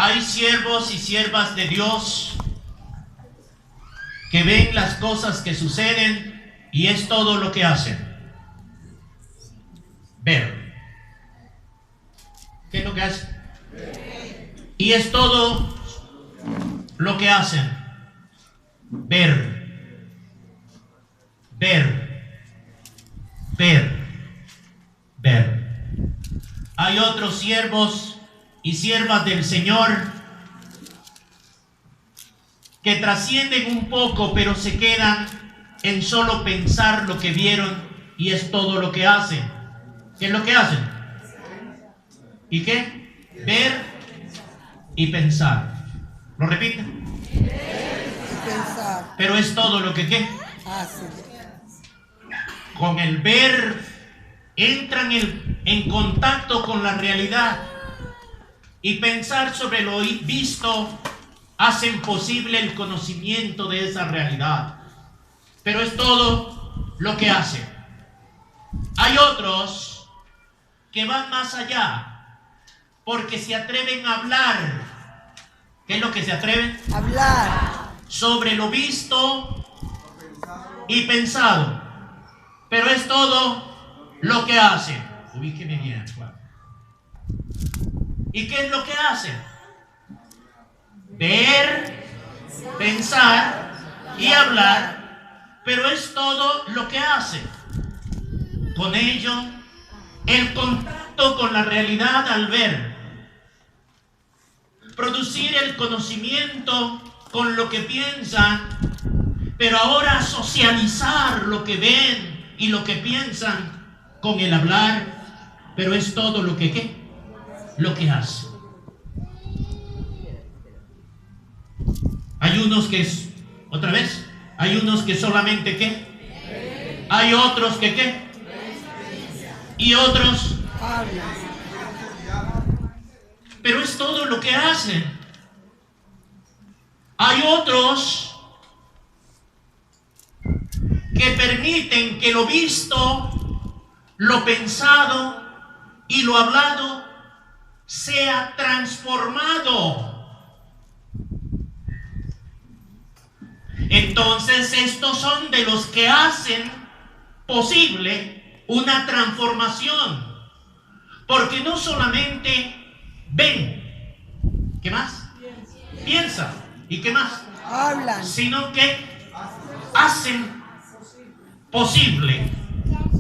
Hay siervos y siervas de Dios que ven las cosas que suceden y es todo lo que hacen. Ver. ¿Qué es lo que hacen? Y es todo lo que hacen. Ver. Ver. Ver. Ver. Hay otros siervos y siervas del Señor que trascienden un poco, pero se quedan en solo pensar lo que vieron y es todo lo que hacen. ¿Qué es lo que hacen? ¿Y qué? Ver y pensar. ¿Lo repito? Ver y pensar. Pero es todo lo que ¿qué? Hacen. Con el ver entran en contacto con la realidad y pensar sobre lo visto hacen posible el conocimiento de esa realidad. Pero es todo lo que hacen. Hay otros que van más allá porque se atreven a hablar. ¿Qué es lo que se atreven? Hablar. Sobre lo visto y pensado. Pero es todo lo que hacen. Ubíqueme bien, Juan. ¿Y qué es lo que hacen? Ver, pensar y hablar, pero es todo lo que hacen. Con ello, el contacto con la realidad al ver, producir el conocimiento con lo que piensan, pero ahora socializar lo que ven y lo que piensan con el hablar, pero es todo lo que ¿qué? Lo que hacen. Hay unos que es, otra vez, hay unos que solamente ¿qué? Hay otros que ¿qué? Y otros Hablan. pero es todo lo que hacen. Hay otros que permiten que lo visto, lo pensado y lo hablado sea transformado. Entonces estos son de los que hacen posible una transformación, porque no solamente ven, ¿qué más? Piensan, ¿y qué más? Hablan. Sino que hacen posible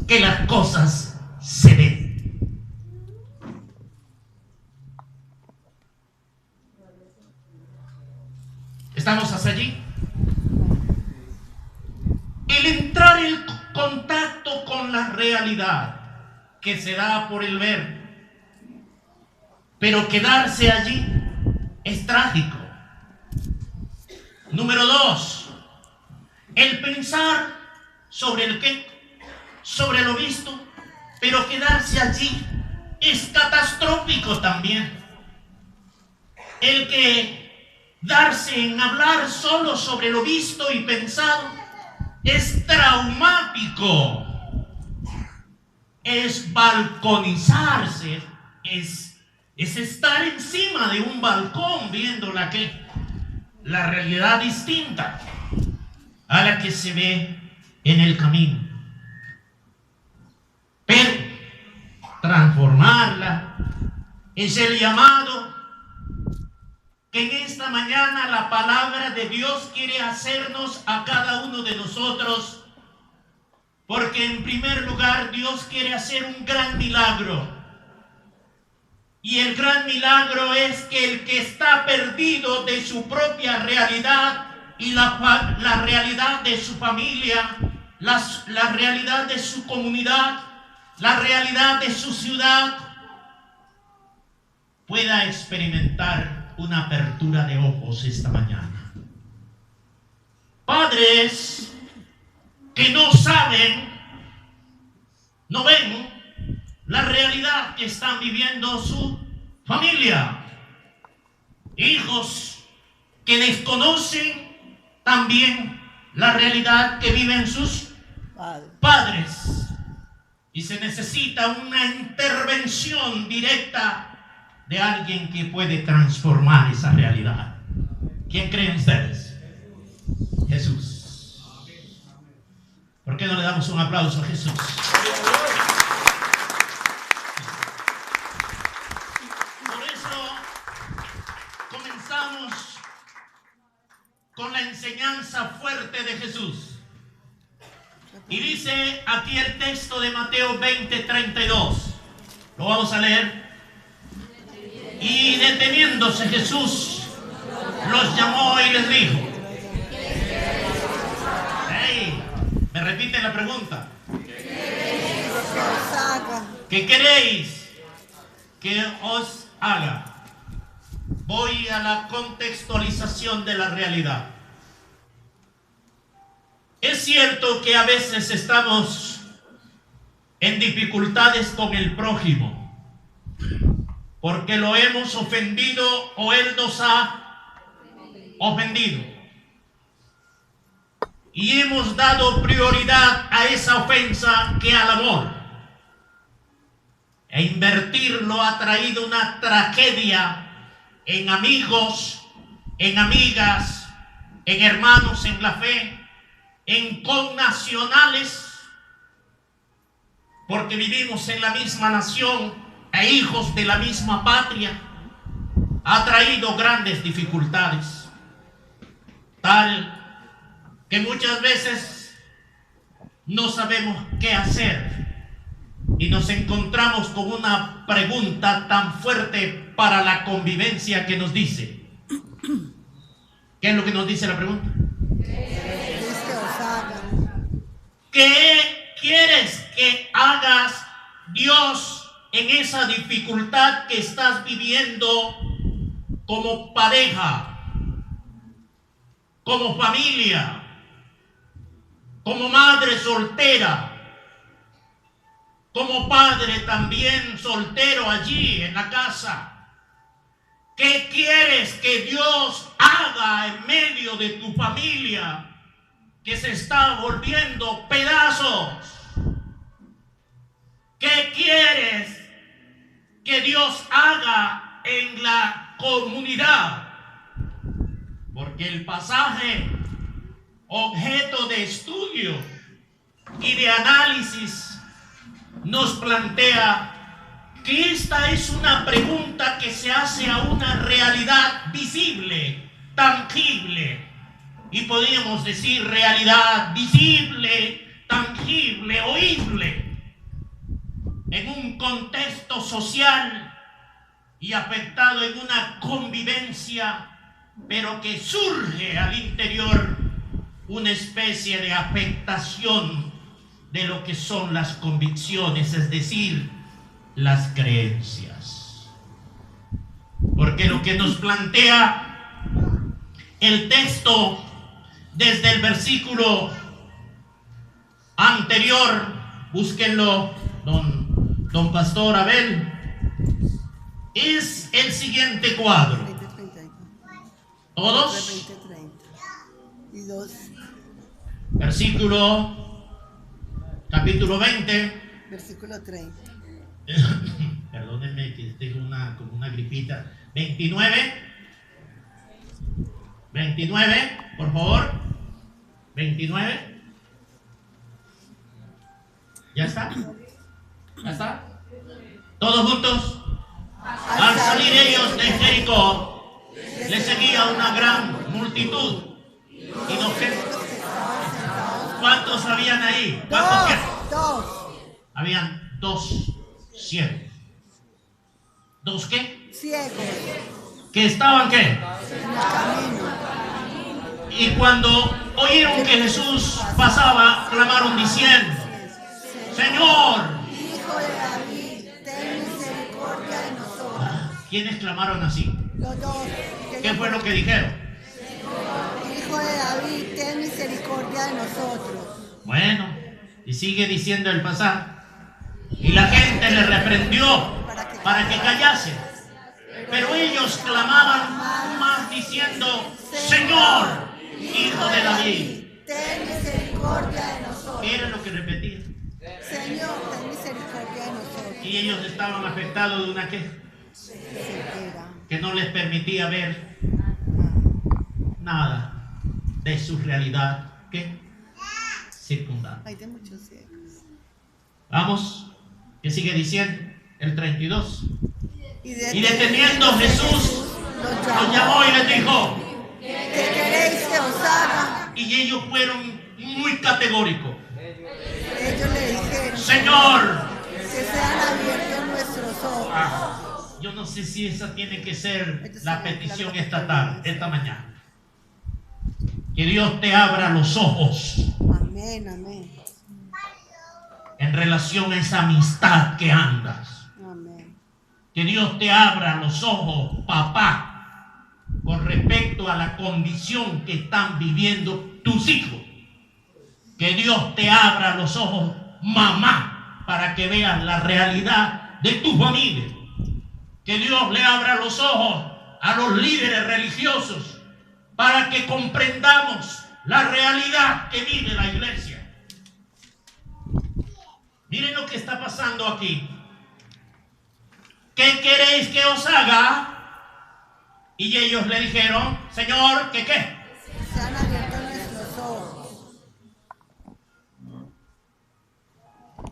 que las cosas se den. ¿Estamos hasta allí? El entrar en contacto con la realidad que se da por el ver, pero quedarse allí es trágico. Número 2, el pensar sobre el qué, sobre lo visto, pero quedarse allí es catastrófico también. El que darse en hablar solo sobre lo visto y pensado es traumático, es balconizarse, es estar encima de un balcón viendo la realidad distinta a la que se ve en el camino. Pero transformarla es el llamado que en esta mañana la palabra de Dios quiere hacernos a cada uno de nosotros, porque en primer lugar Dios quiere hacer un gran milagro. Y el gran milagro es que el que está perdido de su propia realidad y la realidad de su familia, la realidad de su comunidad, la realidad de su ciudad, pueda experimentar una apertura de ojos esta mañana. Padres que no saben, no ven la realidad que están viviendo su familia. Hijos que desconocen también la realidad que viven sus padres. Y se necesita una intervención directa de alguien que puede transformar esa realidad. ¿Quién creen ustedes? Jesús. ¿Por qué no le damos un aplauso a Jesús? Por eso comenzamos con la enseñanza fuerte de Jesús. Y dice aquí el texto de Mateo 20:32. Lo vamos a leer. Y deteniéndose Jesús los llamó y les dijo. Hey, me repiten la pregunta. ¿Qué queréis que os haga? Voy a la contextualización de la realidad. Es cierto que a veces estamos en dificultades con el prójimo porque lo hemos ofendido o él nos ha ofendido y hemos dado prioridad a esa ofensa que al amor, e invertirlo ha traído una tragedia en amigos, en amigas, en hermanos en la fe, en connacionales, porque vivimos en la misma nación e hijos de la misma patria. Ha traído grandes dificultades, tal que muchas veces no sabemos qué hacer y nos encontramos con una pregunta tan fuerte para la convivencia que nos dice. ¿Qué es lo que nos dice la pregunta? ¿Qué quieres que hagas, Dios, en esa dificultad que estás viviendo como pareja, como familia, como madre soltera, como padre también soltero allí en la casa? ¿Qué quieres que Dios haga en medio de tu familia que se está volviendo pedazos? ¿Qué quieres que Dios haga en la comunidad? Porque el pasaje objeto de estudio y de análisis nos plantea que esta es una pregunta que se hace a una realidad visible, tangible, y podríamos decir realidad visible, tangible, oíble, en un contexto social y afectado en una convivencia, pero que surge al interior una especie de afectación de lo que son las convicciones, es decir, las creencias. Porque lo que nos plantea el texto desde el versículo anterior, búsquenlo, don Pastor Abel, es el siguiente cuadro. ¿Todos? Versículo, capítulo 20. Versículo 30. Perdónenme que tengo como una gripita. 29, por favor. 29. ¿Ya está? ¿Ya está? ¿Todos juntos? Al salir ellos de Jericó, les seguía una gran multitud inocente. ¿Cuántos habían ahí? ¿Cuántos ciegos? Dos. Habían 2 ciegos. ¿2 qué? Ciegos. ¿Que estaban qué? En el camino. Y cuando oyeron que Jesús pasaba, clamaron diciendo: Señor, Hijo de David, ten misericordia de nosotros. ¿Quiénes clamaron así? Los dos. ¿Qué fue lo que dijeron? Hijo de David, ten misericordia de nosotros. Bueno, y sigue diciendo el pasaje. Y la gente le reprendió para que callase. Pero ellos clamaban más diciendo: Señor, Hijo de David, ten misericordia de nosotros. ¿qué era lo que repetían? Señor, ten misericordia de nosotros. Y ellos estaban afectados de una ¿qué? que no les permitía ver nada de su realidad circundante. Hay de muchos ciegos. Vamos, que sigue diciendo el 32. Y deteniendo Jesús, los llamó y les dijo: ¿qué queréis que os haga? Y ellos fueron muy categóricos. Ellos le dijeron: Señor, que sean abiertos nuestros ojos. yo no sé si esa tiene que ser la petición esta tarde, esta mañana. Que Dios te abra los ojos. Amén, amén. En relación a esa amistad que andas. Amén. Que Dios te abra los ojos, papá, con respecto a la condición que están viviendo tus hijos. Que Dios te abra los ojos, mamá, para que veas la realidad de tu familia. Que Dios le abra los ojos a los líderes religiosos para que comprendamos la realidad que vive la iglesia. Miren lo que está pasando aquí. ¿Qué queréis que os haga? Y ellos le dijeron: Señor, ¿qué qué? Se han abierto nuestros ojos.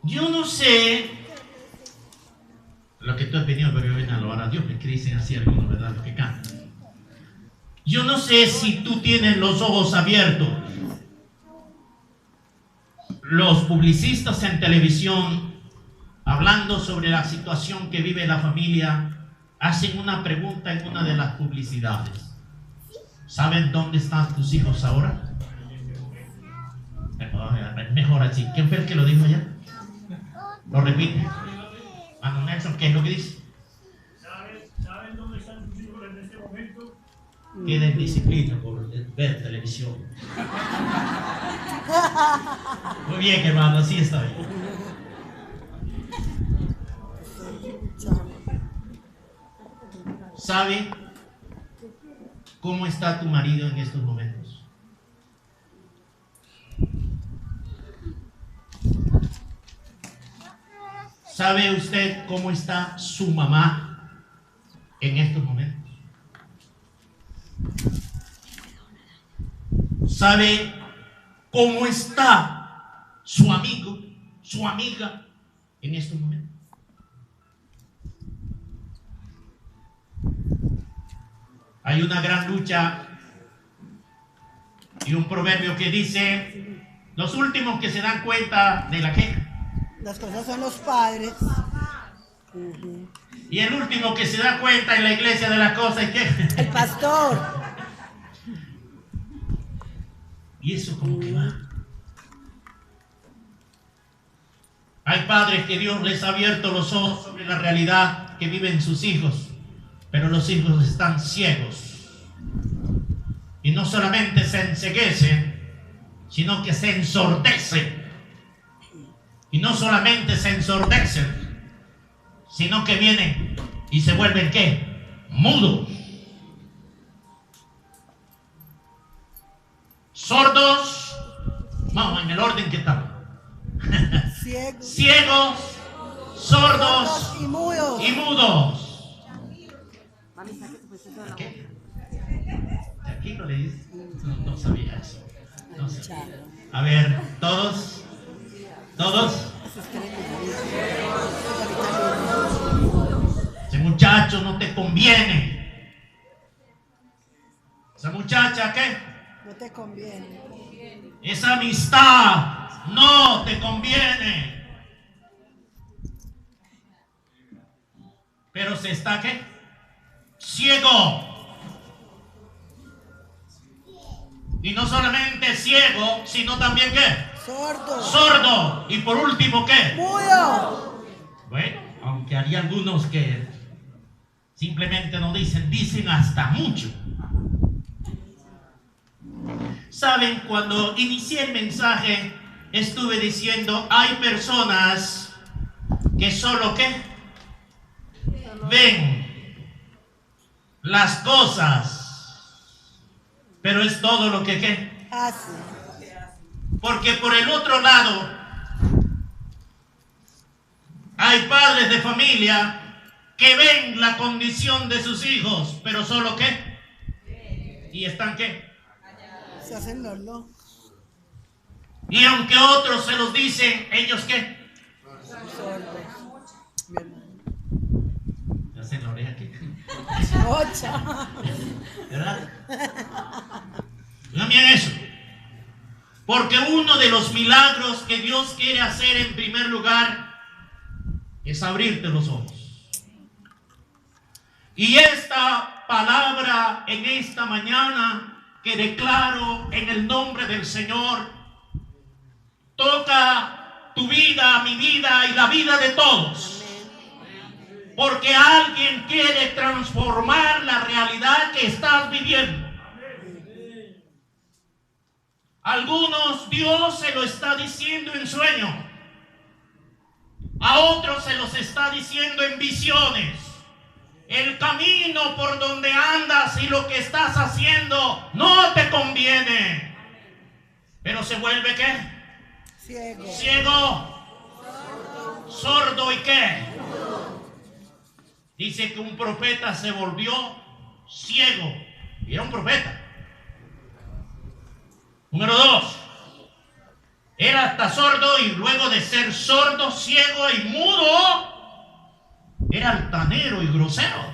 Yo no sé lo que tú has pedido, pero yo vengo a alabar a Dios, que dicen así algunos, ¿verdad? Los que cantan. Yo no sé si tú tienes los ojos abiertos. Los publicistas en televisión, hablando sobre la situación que vive la familia, hacen una pregunta en una de las publicidades. ¿Saben dónde están tus hijos ahora? Mejor así. ¿Quién fue el que lo dijo allá? Lo repite. Mano Nelson, ¿qué es lo que dice? ¿Saben dónde están tus hijos en este momento? Queda en disciplina por ver televisión. Muy bien, hermano, así está bien. ¿Sabe cómo está tu marido en estos momentos? ¿Sabe usted cómo está su mamá en estos momentos? ¿Sabe cómo está su amigo, su amiga en estos momentos? Hay una gran lucha y un proverbio que dice: los últimos que se dan cuenta de la queja. Las cosas son los padres. Y el último que se da cuenta en la iglesia de las cosas es que El pastor. y eso como que va. Hay padres que Dios les ha abierto los ojos sobre la realidad que viven sus hijos, pero los hijos están ciegos. Y no solamente se enceguecen, sino que se ensordecen. Y no solamente se ensordecen, sino que vienen y se vuelven ¿qué? Mudos. Sordos, vamos en el orden que estamos. Ciegos, sordos y mudos. ¿Qué? ¿Aquí no le dice? No sabía eso. No sé. A ver, todos. Ese muchacho no te conviene. Esa muchacha, ¿qué? No te conviene. Esa amistad no te conviene. Pero se está, ¿qué? Ciego. Y no solamente ciego, sino también, ¿qué? Sordo. Y por último, ¿qué? Mudo. Bueno, aunque hay algunos que simplemente no dicen hasta mucho. Saben, cuando inicié el mensaje, estuve diciendo, hay personas que solo, ¿qué? Ven las cosas, pero es todo lo que, ¿qué? Hace. Porque por el otro lado, hay padres de familia que ven la condición de sus hijos, pero solo ¿qué? ¿Y están qué? Se hacen los locos. Y aunque otros se los dicen, ¿ellos qué? Sordos. Bien. Ya se la oreja aquí. Ocha. ¿Verdad? También eso. Porque uno de los milagros que Dios quiere hacer en primer lugar es abrirte los ojos. Y esta palabra en esta mañana que declaro en el nombre del Señor toca tu vida, mi vida y la vida de todos. Porque alguien quiere transformar la realidad que estás viviendo. Algunos Dios se lo está diciendo en sueño. A otros se los está diciendo en visiones. El camino por donde andas y lo que estás haciendo no te conviene. Pero se vuelve ¿qué? Ciego. Ciego. Sordo y ¿qué? Dice que un profeta se volvió ciego. Y era un profeta. Número 2. Era hasta sordo y luego de ser sordo, ciego y mudo, era altanero y grosero.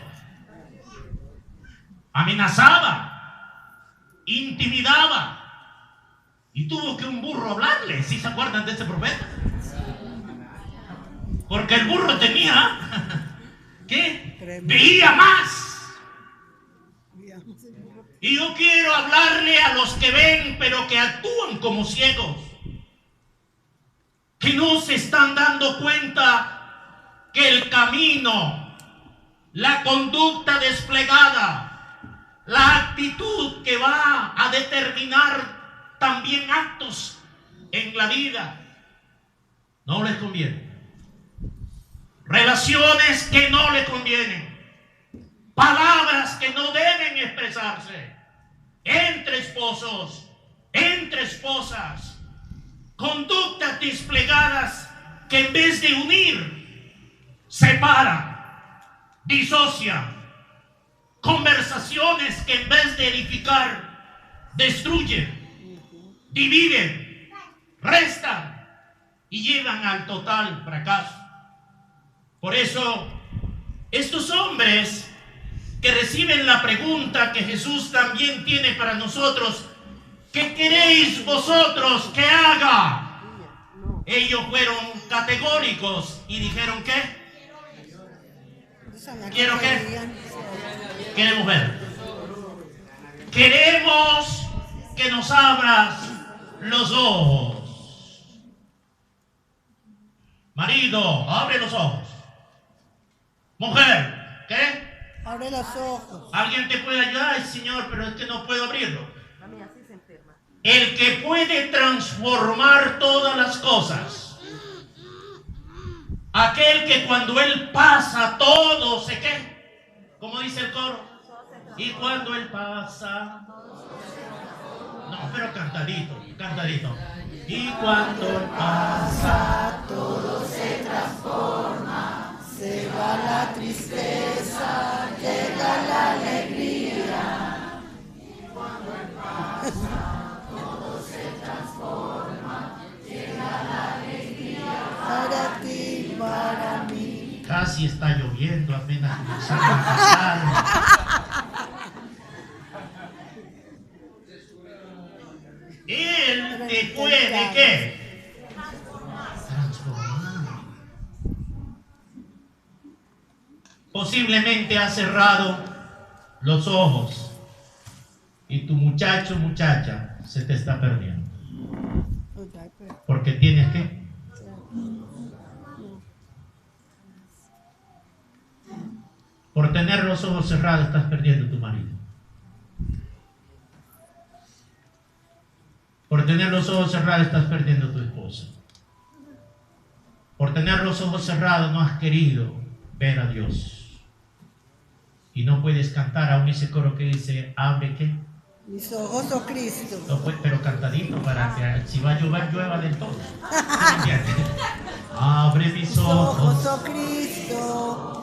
Amenazaba, intimidaba y tuvo que un burro hablarle. ¿Sí se acuerdan de ese profeta? Porque el burro tenía que veía más. Y yo quiero hablarle a los que ven pero que actúan como ciegos, que no se están dando cuenta que el camino, la conducta desplegada, la actitud que va a determinar también actos en la vida, no les conviene. Relaciones que no les convienen. Palabras que no deben expresarse entre esposos, entre esposas. Conductas desplegadas que en vez de unir, separan, disocian. Conversaciones que en vez de edificar, destruyen, dividen, restan y llevan al total fracaso. Por eso, estos hombres que reciben la pregunta que Jesús también tiene para nosotros: ¿qué queréis vosotros que haga? Ellos fueron categóricos y dijeron ¿qué? ¿Quiero qué? Queremos ver. Queremos que nos abras los ojos. Marido, abre los ojos. Mujer, ¿qué? Abre los ojos. ¿Alguien te puede ayudar? Ay, Señor, pero es que no puedo abrirlo. El que puede transformar todas las cosas. Aquel que cuando Él pasa todo se ¿qué? ¿Cómo dice el coro? Y cuando Él pasa. No, pero cantadito, cantadito. Y cuando Él pasa Todo se transforma. Se va la tristeza, llega la alegría. Y cuando Él pasa, todo se transforma, llega la alegría. Para ti, para mí. casi está lloviendo, apenas comenzando a pasar. Él te puede ¿qué? Transformar. Posiblemente has cerrado los ojos y tu muchacho, muchacha se te está perdiendo. Porque tienes que por tener los ojos cerrados estás perdiendo tu marido. Por tener los ojos cerrados estás perdiendo tu esposa. Por tener los ojos cerrados no has querido ver a Dios. Y no puedes cantar aún ese coro que dice, abre ¿qué? Mis ojos, oh Cristo. No, pues, pero cantadito para que si va a llover, llueva del todo. Abre mis ojos, oh Cristo.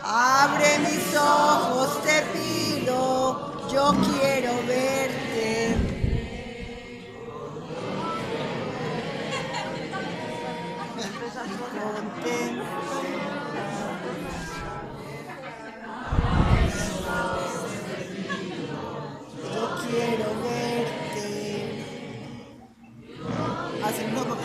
Abre mis ojos, te pido, yo quiero verte. Yo quiero verte. Hacen loco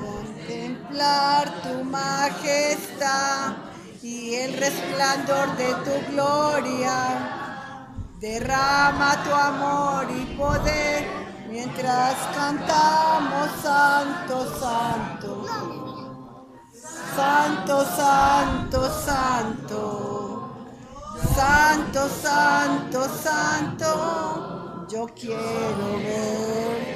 contemplar tu majestad y el resplandor de tu gloria. Derrama tu amor y poder mientras cantamos santo, santo. Santo, santo, santo. Santo, santo, santo. Yo quiero verte.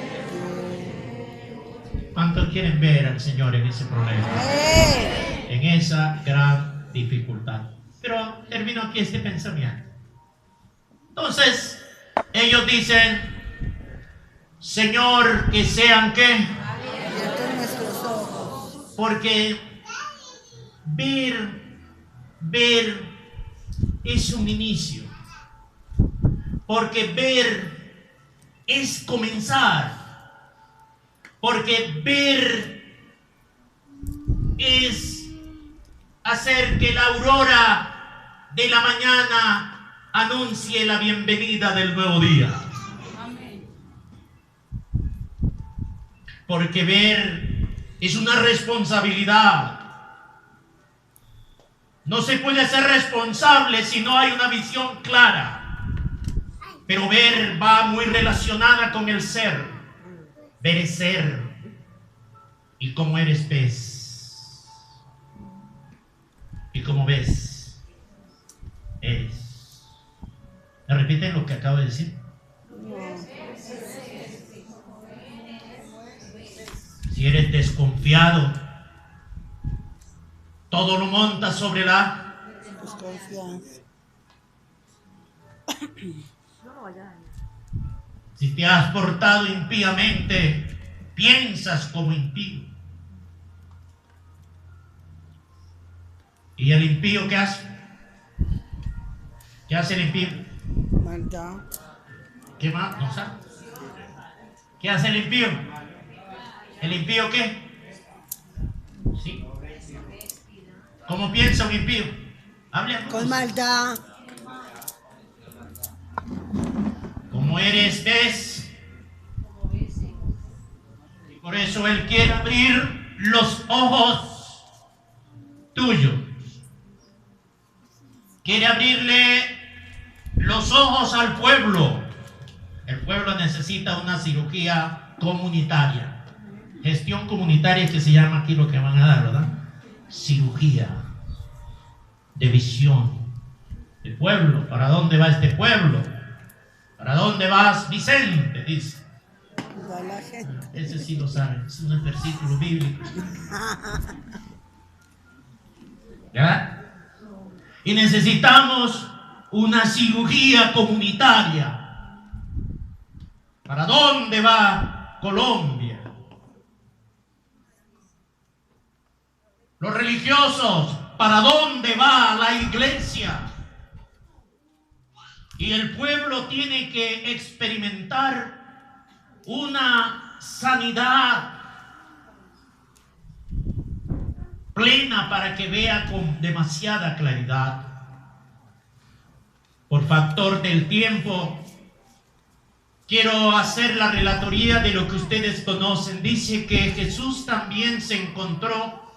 ¿Cuántos quieren ver al Señor en ese problema? En esa gran dificultad. Pero termino aquí este pensamiento. Entonces, ellos dicen, Señor, que sean ¿qué? Abiertos nuestros ojos. Porque ver es un inicio. Porque ver es comenzar. Porque ver es hacer que la aurora de la mañana anuncie la bienvenida del nuevo día. Porque ver es una responsabilidad. No se puede ser responsable si no hay una visión clara. Pero ver va muy relacionada con el ser. Ver es ser. Y como eres, ves. Y como ves, eres. ¿Me repiten lo que acabo de decir? Si eres desconfiado, todo lo montas sobre la Desconfianza. Si te has portado impíamente, piensas como impío. ¿Y el impío qué hace? ¿Qué hace el impío? Maldad. ¿Qué más? No sabe. ¿Qué hace el impío? ¿El impío qué? Sí. ¿Cómo piensa un impío? Hable a Con maldad. Como eres, ves. Y por eso Él quiere abrir los ojos tuyos. Quiere abrirle los ojos al pueblo. El pueblo necesita una cirugía comunitaria. Gestión comunitaria que se llama aquí lo que van a dar, ¿verdad? Cirugía de visión. El pueblo, ¿para dónde va este pueblo? ¿Para dónde vas, Vicente? Dice. Va la gente. Ese sí lo saben, es un versículo bíblico. ¿Ya? Y necesitamos una cirugía comunitaria. ¿Para dónde va Colombia? Los religiosos, ¿para dónde va la iglesia? Y el pueblo tiene que experimentar una sanidad plena para que vea con demasiada claridad. Por factor del tiempo, quiero hacer la relatoría de lo que ustedes conocen. Dice que Jesús también se encontró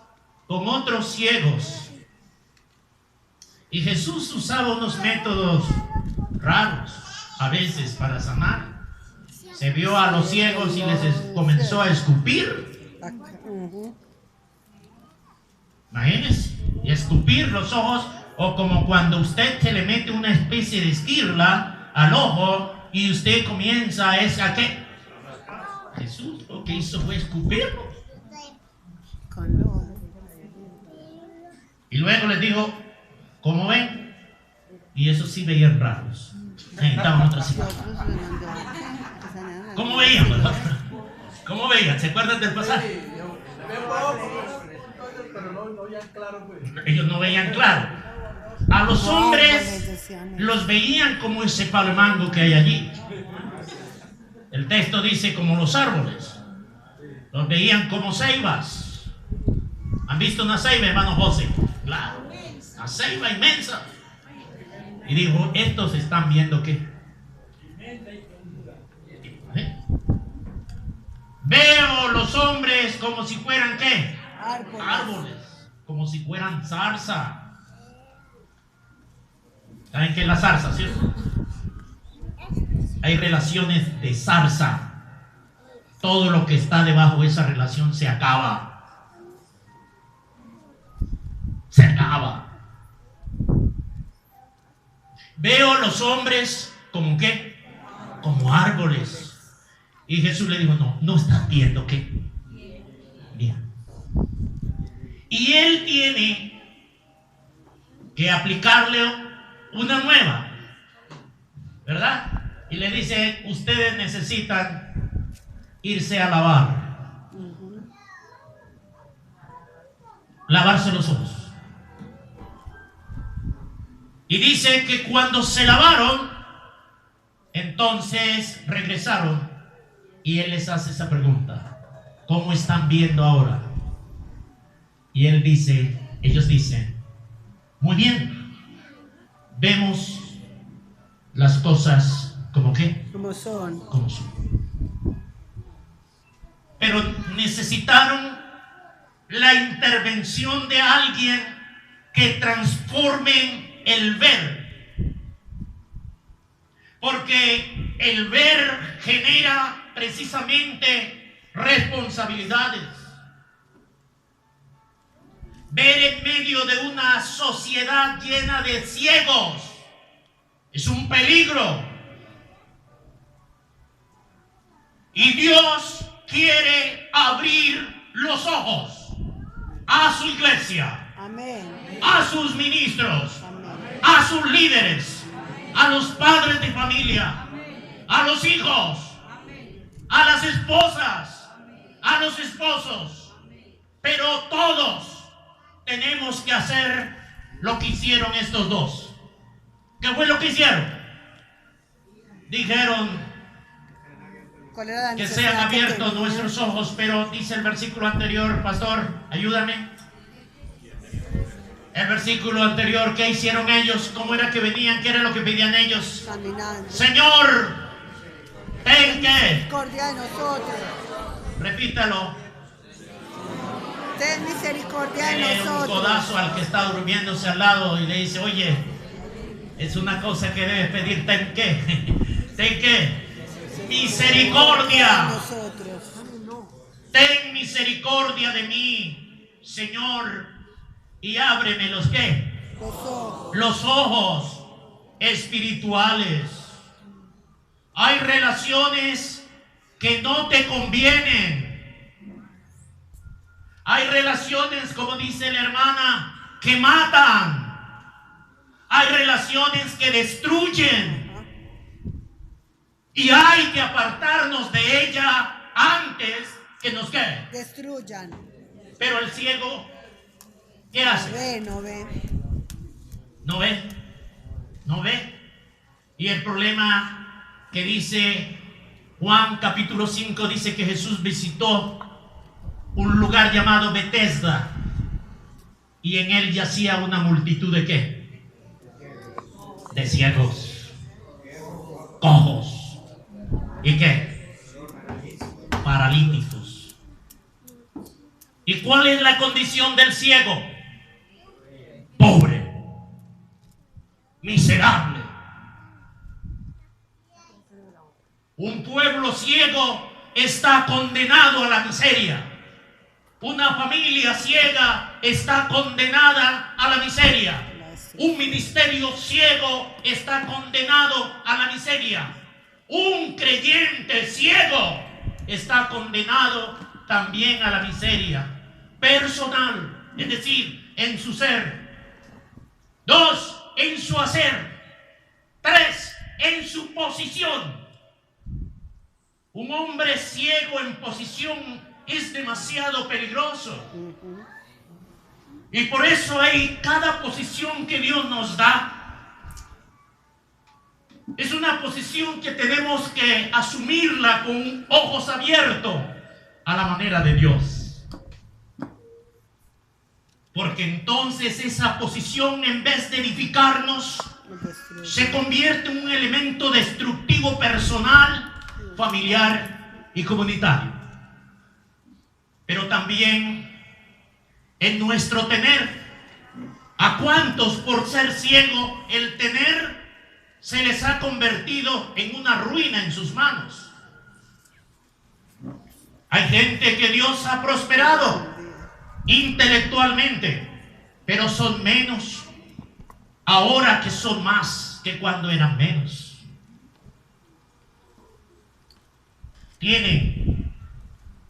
con otros ciegos. Y Jesús usaba unos métodos raros a veces para sanar. Se vio a los ciegos y les comenzó a escupir. Imagínense, y escupir los ojos, o como cuando usted se le mete una especie de esquirla al ojo y usted comienza a ¿qué? Jesús lo que hizo fue escupirlo. Y luego les dijo, ¿cómo ven? Y eso sí veían raros. Estaban otras situaciones. ¿Cómo veían, verdad? ¿Cómo veían? ¿Se acuerdan del pasaje? Ellos no veían claro. A los hombres los veían como ese palo de mango que hay allí. El texto dice como los árboles. Los veían como ceibas. ¿Han visto una ceiba, hermano José? Claro, una ceiba inmensa. Y dijo, estos están viendo qué. Veo los hombres como si fueran ¿qué? Árboles. Como si fueran zarza. ¿Saben qué es la zarza, cierto? Hay relaciones de zarza. Todo lo que está debajo de esa relación se acaba. Se acaba. Veo los hombres como ¿qué? Como árboles. Y Jesús le dijo, no estás viendo ¿qué? Bien. Y él tiene que aplicarle una nueva, ¿verdad? Y le dice, ustedes necesitan irse a lavar. Lavarse los ojos. Y dice que cuando se lavaron, entonces regresaron y él les hace esa pregunta: ¿cómo están viendo ahora? Y él dice, ellos dicen, muy bien, vemos las cosas como ¿qué? Como son. Como son. Pero necesitaron la intervención de alguien que transforme el ver. Porque el ver genera precisamente responsabilidades. Ver en medio de una sociedad llena de ciegos es un peligro. Y Dios quiere abrir los ojos a su iglesia. Amén. A sus ministros. Amén. A sus líderes. A los padres de familia. A los hijos. A las esposas. A los esposos. Pero todos tenemos que hacer lo que hicieron estos dos. ¿Qué fue lo que hicieron? Dijeron que sean abiertos nuestros ojos, pero dice el versículo anterior, pastor, ayúdame. El versículo anterior, ¿qué hicieron ellos? ¿Cómo era que venían? ¿Qué era lo que pedían ellos? Caminando. Señor, ten que. Misericordia de nosotros. Repítalo. Ten misericordia de Dele un nosotros. codazo al que está durmiéndose al lado y le dice, oye, es una cosa que debes pedir, ten que. Ten que. Misericordia. Ten misericordia de mí, Señor, y ábreme los ¿qué? Los ojos espirituales. Hay relaciones que no te convienen. Hay relaciones, como dice la hermana, que matan. Hay relaciones que destruyen. Y hay que apartarnos de ella antes que nos ¿qué? Destruyan. Pero el ciego, ¿qué hace? No ve. No ve. No ve. Y el problema que dice Juan capítulo 5, dice que Jesús visitó un lugar llamado Betesda y en él yacía una multitud de ¿qué? De ciegos, cojos y ¿qué? Paralíticos. ¿Y cuál es la condición del ciego? Pobre, miserable. Un pueblo ciego está condenado a la miseria. Una familia ciega está condenada a la miseria. Un ministerio ciego está condenado a la miseria. Un creyente ciego está condenado también a la miseria personal, es decir, en su ser. 2, en su hacer. 3, en su posición. Un hombre ciego en posición es demasiado peligroso. Y por eso hay cada posición que Dios nos da. Es una posición que tenemos que asumirla con ojos abiertos a la manera de Dios. Porque entonces esa posición, en vez de edificarnos, se convierte en un elemento destructivo personal, familiar y comunitario. Pero también en nuestro tener. ¿A cuántos por ser ciego el tener se les ha convertido en una ruina en sus manos? Hay gente que Dios ha prosperado intelectualmente, pero son menos ahora que son más que cuando eran menos. Tienen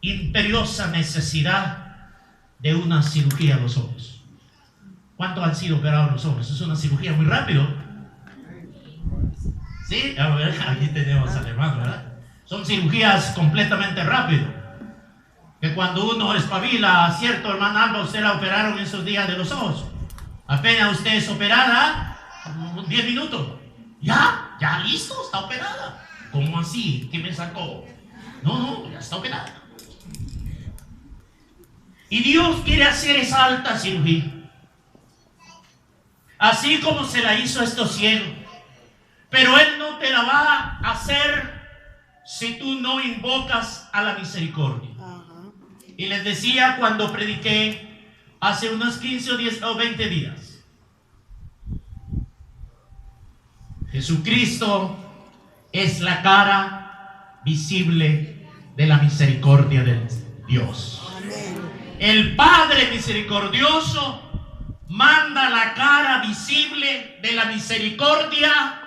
imperiosa necesidad de una cirugía a los ojos. ¿Cuántos han sido operados los ojos? Es una cirugía muy rápido. Sí, a ver, aquí tenemos al hermano, ¿verdad? Son cirugías completamente rápido. Que cuando uno espabila, cierto, hermano Alba, usted la operaron esos días de los ojos. Apenas usted es operada, 10 minutos. Ya listo, está operada. ¿Cómo así? ¿Qué me sacó? No, ya está operada. Y Dios quiere hacer esa alta cirugía. Así como se la hizo a estos ciegos. Pero Él no te la va a hacer si tú no invocas a la misericordia. Y les decía cuando prediqué hace unos 15 o 10 o 20 días. Jesucristo es la cara visible de la misericordia de Dios. El Padre misericordioso manda la cara visible de la misericordia,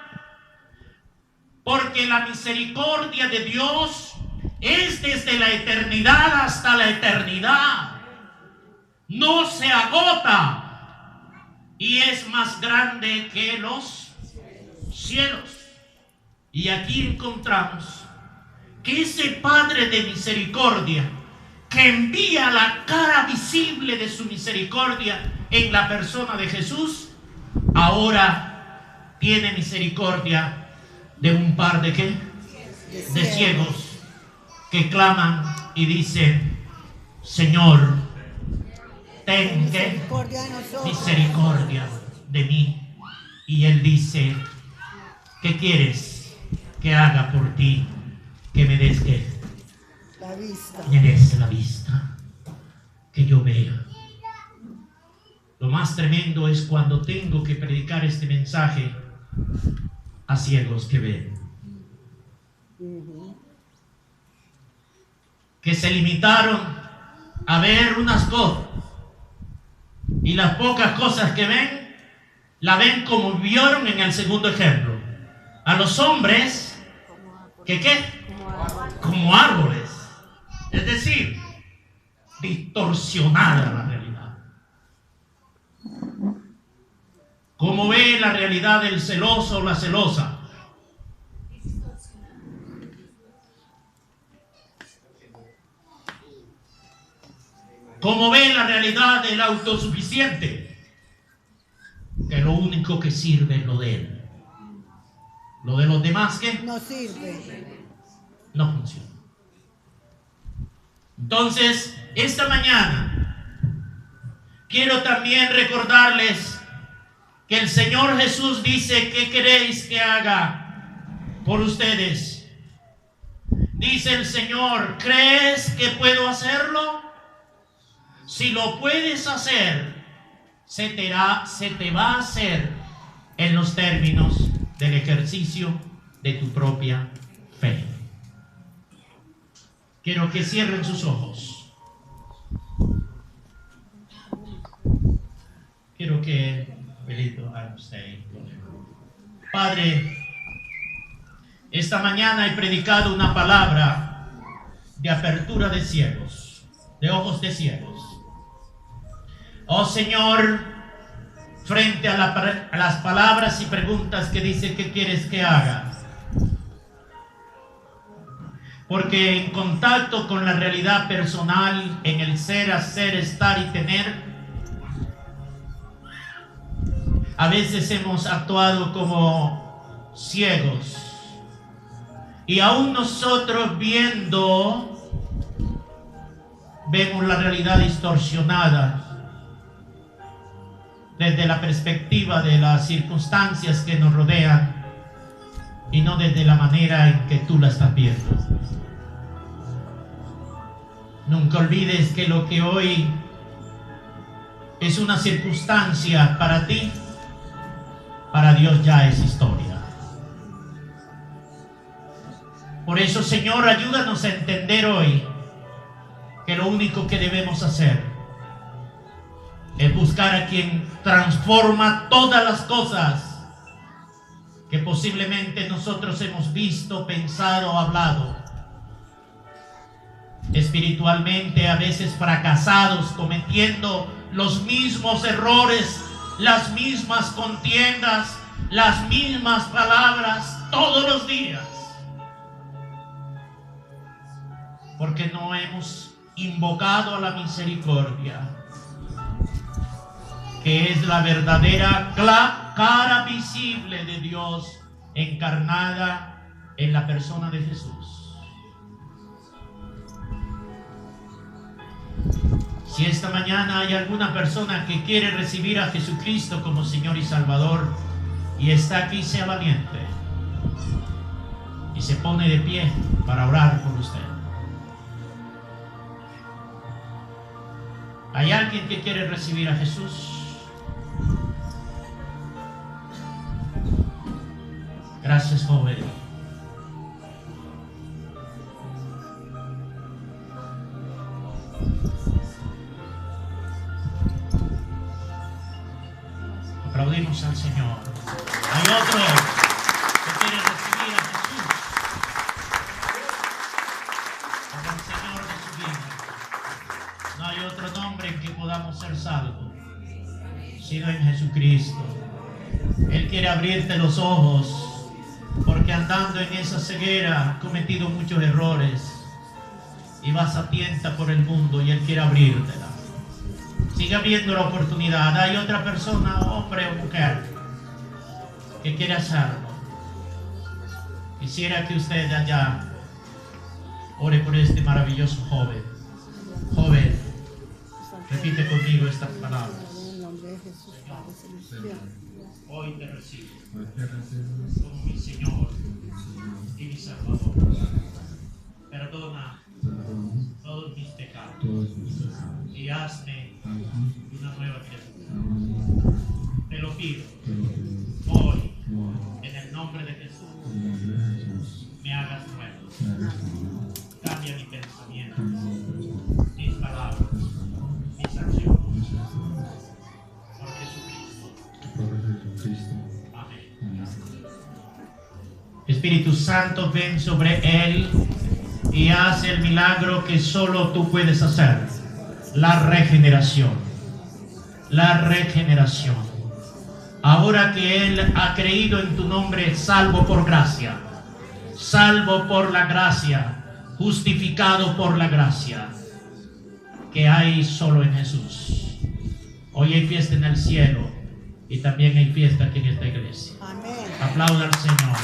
porque la misericordia de Dios es desde la eternidad hasta la eternidad. No se agota y es más grande que los cielos. Y aquí encontramos que ese Padre de misericordia, que envía la cara visible de su misericordia en la persona de Jesús, ahora tiene misericordia de un par de ¿qué? De ciegos que claman y dicen: Señor, ten misericordia de mí. Y Él dice: ¿qué quieres que haga por ti? Que me des ¿qué? La vista. Me des la vista, que yo vea. Lo más tremendo es cuando tengo que predicar este mensaje a ciegos que ven, que se limitaron a ver unas cosas y las pocas cosas que ven, la ven como vieron en el segundo ejemplo. A los hombres, que ¿qué? Como árboles. Es decir, distorsionada la realidad. Como ve la realidad del celoso o la celosa. Como ve la realidad del autosuficiente, que lo único que sirve es lo de él. Lo de los demás, ¿qué? No sirve. No funciona. Entonces, esta mañana quiero también recordarles que el Señor Jesús dice: ¿qué queréis que haga por ustedes? Dice el Señor: ¿crees que puedo hacerlo? Si lo puedes hacer, se te va a hacer en los términos del ejercicio de tu propia fe. Quiero que cierren sus ojos. Quiero que Padre, esta mañana he predicado una palabra de apertura de ciegos, de ojos de ciegos. Oh Señor, frente a las palabras y preguntas que dice: ¿qué quieres que haga? Porque en contacto con la realidad personal, en el ser, hacer, estar y tener, a veces hemos actuado como ciegos. Y aún nosotros vemos la realidad distorsionada desde la perspectiva de las circunstancias que nos rodean y no desde la manera en que tú la estás viendo. Nunca olvides que lo que hoy es una circunstancia para ti, para Dios ya es historia. Por eso, Señor, ayúdanos a entender hoy que lo único que debemos hacer es buscar a quien transforma todas las cosas que posiblemente nosotros hemos visto, pensado, hablado. Espiritualmente a veces fracasados, cometiendo los mismos errores, las mismas contiendas, las mismas palabras todos los días. Porque no hemos invocado a la misericordia, que es la verdadera cara visible de Dios encarnada en la persona de Jesús. Si esta mañana hay alguna persona que quiere recibir a Jesucristo como Señor y Salvador y está aquí, sea valiente y se pone de pie para orar por usted. ¿Hay alguien que quiere recibir a Jesús? Gracias, joven. Aplaudimos al Señor. Hay otro que quiere recibir a Jesús como el Señor de su vida. No hay otro nombre en que podamos ser salvos sino en Jesucristo. Él quiere abrirte los ojos, porque andando en esa ceguera has cometido muchos errores y vas a tienta por el mundo, y Él quiere abrírtela. Sigue abriendo la oportunidad. Hay otra persona, hombre o mujer, que quiere hacerlo. Quisiera que usted allá ore por este maravilloso joven. Joven, repite conmigo estas palabras. En el nombre de Jesús, Padre Celestial. Hoy te recibo como mi Señor y mi Salvador. Perdona todos mis pecados y hazme una nueva criatura. Te lo pido hoy, en el nombre de Jesús. Me hagas nuevo. Cambia mi pensamiento, mis palabras, mis acciones. Por Jesucristo. Amén. Espíritu Santo, ven sobre él y haz el milagro que solo tú puedes hacer. La regeneración. La regeneración. Ahora que él ha creído en tu nombre, salvo por gracia, salvo por la gracia, justificado por la gracia que hay solo en Jesús. Hoy hay fiesta en el cielo y también hay fiesta aquí en esta iglesia. Amén. Aplauda al Señor.